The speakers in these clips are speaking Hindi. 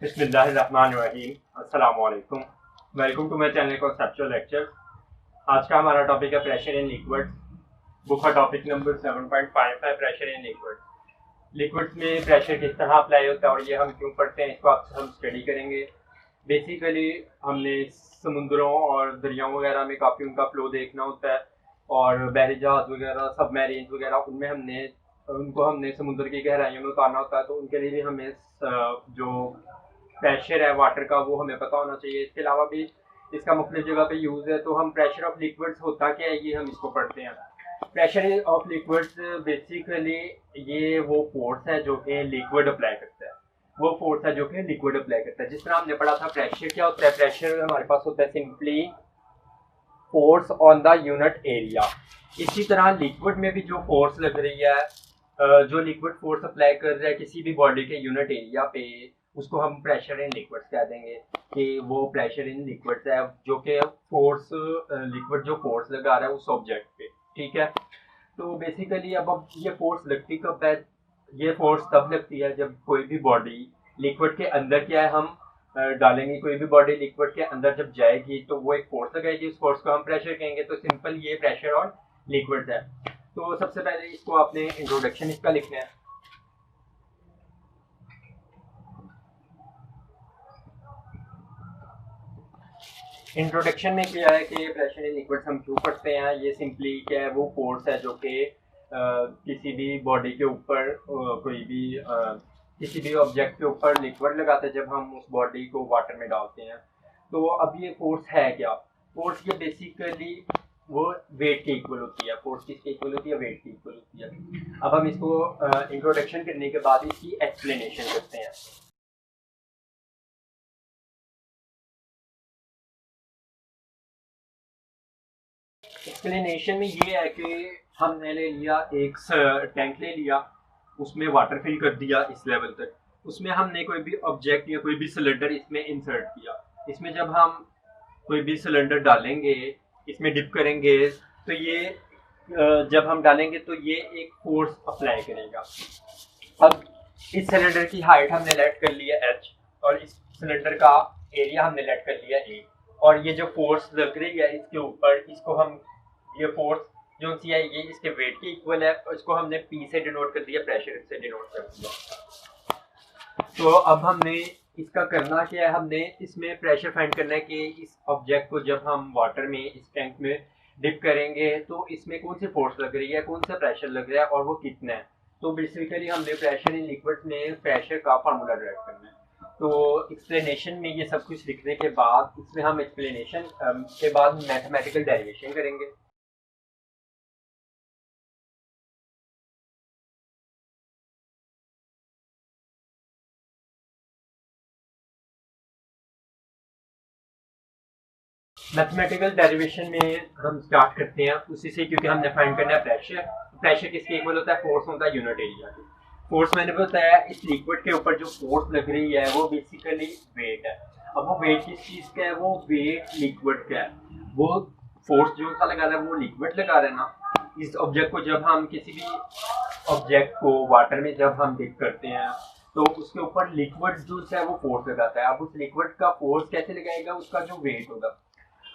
बिस्मिल्लाहिर्रहमानिर्रहीम। अस्सलामु अलैकुम। Welcome to my channel conceptual lecture. आज का हमारा टॉपिक है प्रेशर इन लिक्विड्स। बुक का टॉपिक नंबर 7.5 है प्रेशर इन लिक्विड्स। लिक्विड्स में प्रेशर किस तरह अप्लाई होता है और ये हम क्यों पढ़ते हैं, इसको आप हम स्टडी करेंगे। बेसिकली हमने समुद्रों और दरियाओं वगैरह में काफ़ी उनका फ्लो देखना होता है और बहरी जहाज वगैरह, सबमरीन वगैरह, उनमें हमने समुद्र की गहराइयों में उतारना होता है, तो उनके लिए भी हमें जो प्रेशर है वाटर का वो हमें पता होना चाहिए। इसके अलावा भी इसका मुख्तलिफ जगह पे यूज़ है। तो हम प्रेशर ऑफ लिक्विड्स होता क्या है ये हम इसको पढ़ते हैं। प्रेशर ऑफ लिक्विड्स बेसिकली ये वो फोर्स है जो कि लिक्विड अप्लाई करता है। वो फोर्स है जो कि लिक्विड अप्लाई करता है। जिस तरह हमने पढ़ा था प्रेशर क्या होता है, प्रेशर हमारे पास होता है simply force on the unit area. इसी तरह लिक्विड में भी जो फोर्स लग रही है, जो लिक्विड फोर्स अप्लाई कर रहा है किसी भी बॉडी के यूनिट एरिया पे, उसको हम प्रेशर इन लिक्विड्स कह देंगे कि वो प्रेशर इन लिक्विड्स है जो कि फोर्स, लिक्विड जो फोर्स लगा रहा है उस ऑब्जेक्ट पे। ठीक है, तो बेसिकली अब ये फोर्स लगती कब है? ये फोर्स तब लगती है जब कोई भी बॉडी लिक्विड के अंदर, क्या है, हम डालेंगे, कोई भी बॉडी लिक्विड के अंदर जब जाएगी तो वो एक फोर्स लगाएगी, उस फोर्स को हम प्रेशर कहेंगे। तो सिंपल ये प्रेशर ऑन लिक्विड्स है। तो सबसे पहले इसको आपने इंट्रोडक्शन इसका लिखना है। इंट्रोडक्शन में क्या है कि प्रेशर इन लिक्विड्स हम क्यों पढ़ते हैं। ये सिंपली क्या है, वो फोर्स है जो कि किसी भी बॉडी के ऊपर, कोई भी किसी भी ऑब्जेक्ट के ऊपर लिक्विड लगाते हैं जब हम उस बॉडी को वाटर में डालते हैं। तो अब ये फोर्स है क्या? फोर्स ये बेसिकली वो वेट के इक्वल होती है। फोर्स किसके इक्वल होती है? वेट के इक्वल होती है। अब हम इसको इंट्रोडक्शन करने के बाद इसकी एक्सप्लेनेशन करते हैं। एक्सप्लेनेशन में ये है कि हमने ले लिया एक टैंक ले लिया, उसमें वाटर फिल कर दिया इस लेवल तक। उसमें हमने कोई भी ऑब्जेक्ट या कोई भी सिलेंडर इसमें इंसर्ट किया। इसमें जब हम कोई भी सिलेंडर डालेंगे, इसमें डिप करेंगे, तो ये जब हम डालेंगे तो ये एक फोर्स अप्लाई करेगा। अब इस सिलेंडर की हाइट हमने लेट कर लिया h और इस सिलेंडर का एरिया हमने लेट कर लिया a, और ये जो फोर्स लग रही है इसके ऊपर, इसको हम, ये फोर्स जो सी है ये इसके वेट के इक्वल है, और इसको हमने p से डिनोट कर दिया, प्रेशर से डिनोट कर दिया। तो अब हमने इसका करना क्या है, हमने इसमें प्रेशर फाइंड करना है कि इस ऑब्जेक्ट को जब हम वाटर में, इस टैंक में डिप करेंगे तो इसमें कौन सी फोर्स लग रही है, कौन सा प्रेशर लग रहा है और वो कितना है। तो बेसिकली हमने प्रेशर इन लिक्विड्स में प्रेशर का फार्मूला डिराइव करना है। तो एक्सप्लेनेशन में ये सब कुछ लिखने के बाद इसमें हम एक्सप्लेनेशन के बाद मैथमेटिकल डेरिवेशन करेंगे। मैथमेटिकल डेरिवेशन में हम स्टार्ट करते हैं उसी से, क्योंकि हमने फाइंड करना है प्रेशर। प्रेशर किसके इक्वल होता है? फोर्स होता है यूनिट एरिया के। फोर्स मैंने बताया इस लिक्विड के ऊपर जो फोर्स लग रही है वो बेसिकली वेट है। अब वो वेट किस चीज का है? वो वेट लिक्विड का है। वो फोर्स जो सा लगा रहा है वो लिक्विड लगा रहा है ना। इस ऑब्जेक्ट को जब हम, किसी भी ऑब्जेक्ट को वाटर में जब हम डिप करते हैं तो उसके ऊपर लिक्विड जो है वो फोर्स लगाता है। अब उस लिक्विड का फोर्स कैसे लगाएगा? उसका जो वेट होगा।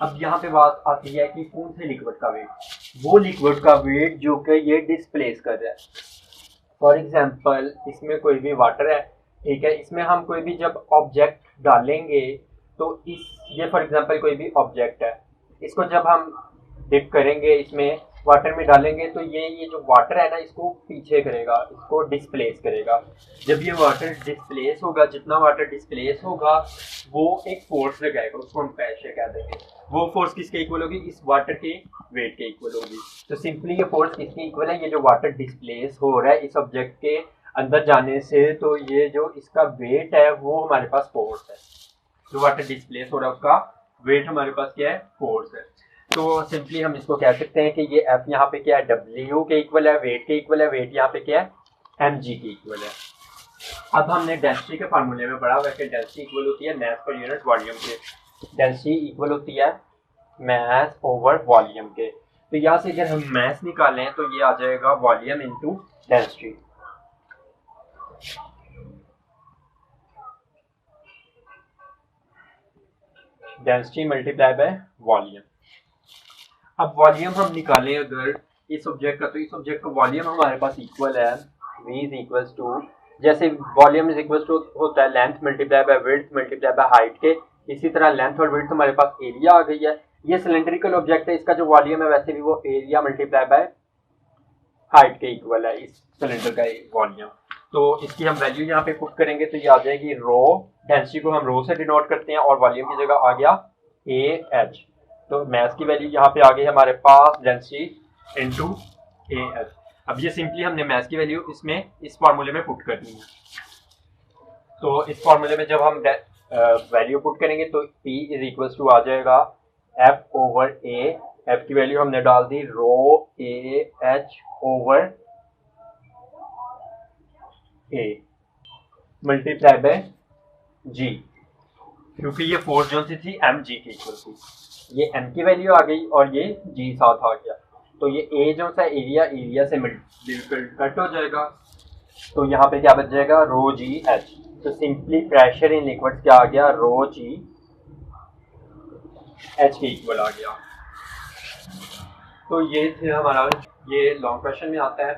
अब यहाँ पे बात आती है कि कौन से लिक्विड का वेट? वो लिक्विड का वेट जो कि ये डिस्प्लेस कर रहा है। फॉर एग्जांपल इसमें कोई भी वाटर है, ठीक है, इसमें हम कोई भी जब ऑब्जेक्ट डालेंगे तो ये फॉर एग्जांपल कोई भी ऑब्जेक्ट है, इसको जब हम डिप करेंगे, इसमें वाटर में डालेंगे तो ये जो वाटर है ना इसको पीछे करेगा, इसको डिस्प्लेस करेगा। जब ये वाटर डिस्प्लेस होगा, जितना वाटर डिस्प्लेस होगा वो एक फोर्स लगाएगा, उसको हम प्रेशर कह देंगे। वो फोर्स किसके इक्वल होगी? इस वाटर के वेट के इक्वल होगी। तो सिंपली ये फोर्स किसके इक्वल है? ये जो वाटर डिस्प्लेस हो रहा है इस ऑब्जेक्ट के अंदर जाने से, तो ये जो इसका वेट है वो हमारे पास फोर्स है। जो वाटर डिस्प्लेस हो रहा है उसका वेट हमारे पास क्या है? फोर्स है। तो सिंपली हम इसको कह सकते हैं कि ये एफ यहाँ पे क्या है? डब्ल्यू के इक्वल है, वेट के इक्वल है। वेट यहाँ पे क्या है? एम जी के इक्वल है। अब हमने डेंसिटी के फार्मूले में पढ़ा हुआ है कि डेंसिटी इक्वल होती है मास पर यूनिट वॉल्यूम के। डेंसिटी इक्वल होती है मास ओवर वॉल्यूम के। तो यहाँ से अगर हम मास निकालें तो ये आ जाएगा volume into density. Density multiply by volume. अब वॉल्यूम हम निकालें अगर इस ऑब्जेक्ट का, तो इस ऑब्जेक्ट का वॉल्यूम हमारे पास इक्वल है v इज इक्वल टू, जैसे वॉल्यूम इज इक्वल टू होता है length multiply by width multiply by height के, इसी तरह लेंथ और विड्थ हमारे पास एरिया आ गई है। ये सिलेंड्रिकल ऑब्जेक्ट है, इसका जो वॉल्यूम है वैसे भी वो एरिया मल्टीप्लाई बाय हाइट के इक्वल है इस सिलेंडर का वॉल्यूम। तो इसकी हम वैल्यू यहाँ पे पुट करेंगे तो ये आ जाएगी रो, डेंसिटी को हम रो से डिनोट करते हैं और वॉल्यूम की जगह आ गया ए एच। तो मास की वैल्यू यहाँ पे आ गई हमारे पास डेंसिटी इनटू ए एच। अब ये सिंपली हमने मास की वैल्यू इसमें इस फार्मूले में पुट करनी है। तो इस फार्मूले में जब हम वैल्यू पुट करेंगे तो P इज इक्वल टू आ जाएगा F ओवर A। F की वैल्यू हमने डाल दी rho A H over A multiply by G, क्योंकि ये फोर्स जो सी थी एम जी की इक्वल थी, ये एम की वैल्यू आ गई और ये जी साथ आ गया। तो ये ए जो सा एरिया से कट हो जाएगा, तो यहाँ पे क्या बच जाएगा रो जी एच। तो सिंपली प्रेशर इन लिक्विड्स क्या आ गया रो जी एच के इक्वल आ गया। तो ये थे हमारा, ये लॉन्ग क्वेश्चन में आता है।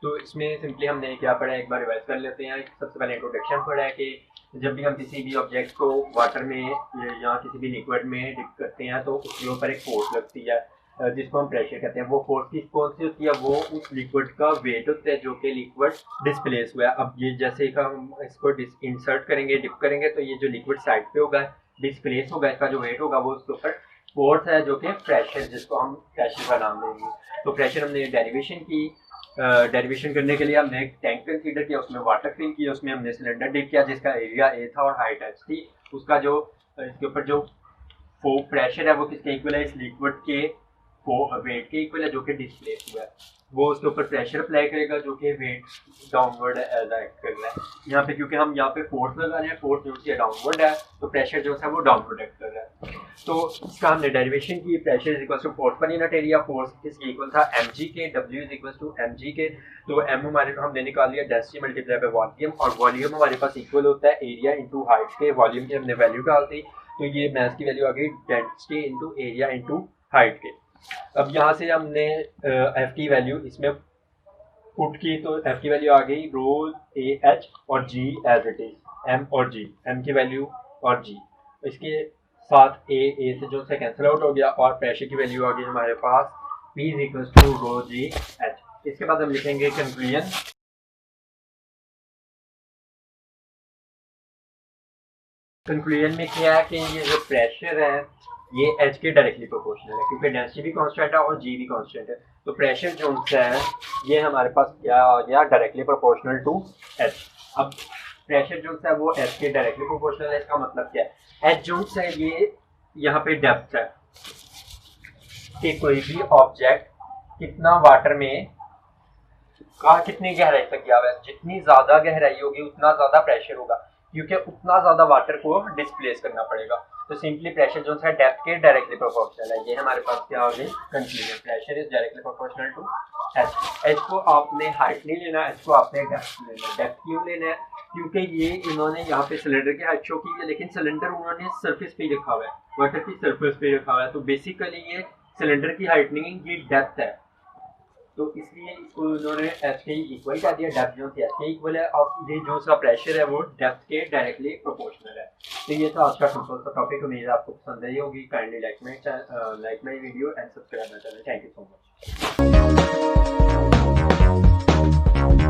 तो इसमें सिंपली हमने क्या पढ़ा है एक बार रिवाइज कर लेते हैं। सबसे पहले इंट्रोडक्शन पढ़ा है कि जब भी हम किसी भी ऑब्जेक्ट को वाटर में या किसी भी लिक्विड में डिप करते हैं तो उसके ऊपर एक फोर्स लगती है जिसको हम प्रेशर कहते हैं। वो फोर्स की कौन सी होती है, वो उस लिक्विड का वेट होता है जो कि लिक्विड डिस्प्लेस हुआ है। अब ये जैसे हम इसको इंसर्ट करेंगे डिप करेंगे तो ये जो लिक्विड साइड पे होगा डिस्प्लेस होगा, इसका जो वेट होगा वो उसके ऊपर फोर्स है जो कि प्रेशर, जिसको हम प्रेशर का नाम देंगे। तो प्रेशर हमने डेरिवेशन की, डेरिवेशन करने के लिए हमने एक टैंक कंसीडर किया, उसमें वाटर फिल किया, उसमें हमने सिलेंडर डिप किया जिसका एरिया ए था और हाइट एच थी। उसका जो इसके ऊपर जो प्रेशर है वो किसके इक्वल है, इस लिक्विड के वेट के इक्वल है जो कि डिस्प्लेस हुआ है। वो उसके ऊपर प्रेशर अप्लाई करेगा जो कि वेट डाउनवर्ड एक्ट कर रहा है। यहाँ पे क्योंकि हम यहाँ पे फोर्स लगा रहे हैं, फोर्स जो है डाउनवर्ड है, तो प्रेशर जो है वो डाउनवर्ड एक्ट कर रहा है। तो इसका हमने डेरिवेशन की, pressure is equal to force per unit area, force किसके इक्वल था mg के, w is equal to mg के। तो m हमारे हमने निकाल लिया डेंसिटी मल्टीप्लाई बाय वॉल्यूम, और वॉल्यूम हमारे पास इक्वल होता है एरिया इंटू हाइट के। वॉल्यूम की हमने वैल्यू डाल दी तो ये मास की वैल्यू आ गई density into area into height के। अब यहाँ से हमने एफ की वैल्यू इसमें पुट की तो एफ की वैल्यू आ गई रो ए एच और जी एज इट इज, एम और जी, एम की वैल्यू और जी, इसके साथ ए से जो से कैंसिल आउट हो गया और प्रेशर की वैल्यू आ गई हमारे पास P is equal to rho g h. इसके बाद हम लिखेंगे कंक्लूजन। कंक्लूजन में क्या है कि ये जो प्रेशर है ये एच के डायरेक्टली प्रोपोर्शनल है, क्योंकि डेंसिटी भी कांस्टेंट है और जी भी कांस्टेंट है। तो प्रेशर जो है ये हमारे पास क्या आ गया डायरेक्टली प्रोपोर्शनल टू एच। अब प्रेशर जो है वो एच के डायरेक्टली प्रोपोर्शनल है, इसका मतलब क्या है, एच जो है ये यहाँ पे डेप्थ है कि कोई भी ऑब्जेक्ट कितना वाटर में कितनी गहराई तक गया हुआ है, जितनी ज्यादा गहराई होगी उतना ज्यादा प्रेशर होगा, क्योंकि उतना ज्यादा वाटर को डिस्प्लेस करना पड़ेगा। तो सिंपली प्रेशर जो है डेप्थ के डायरेक्टली प्रोपोर्शनल है। ये हमारे पास क्या हो गई conclusion, pressure is directly proportional to h. H को आपने हाइट नहीं लेना, एच को आपने डेप्थ लेना। डेप्थ क्यों लेना है, क्योंकि ये इन्होंने यहाँ पे सिलेंडर की हाइट शो की है, लेकिन सिलेंडर उन्होंने सरफेस पे रखा हुआ है, वाटर की सरफेस पे रखा हुआ है। तो बेसिकली ये सिलेंडर की हाइट नहीं, ये डेप्थ है, तो इसलिए इसको उन्होंने एच के इक्वल कर दिया, डेप्थ जो थी एच के इक्वल है। अब ये जो सा प्रेशर है वो डेप्थ के डायरेक्टली प्रोपोर्शनल है। तो ये था आज का सिंपल सा टॉपिक, उम्मीद आपको पसंद आई होगी। Kindly like my video and subscribe my channel. Thank you so much.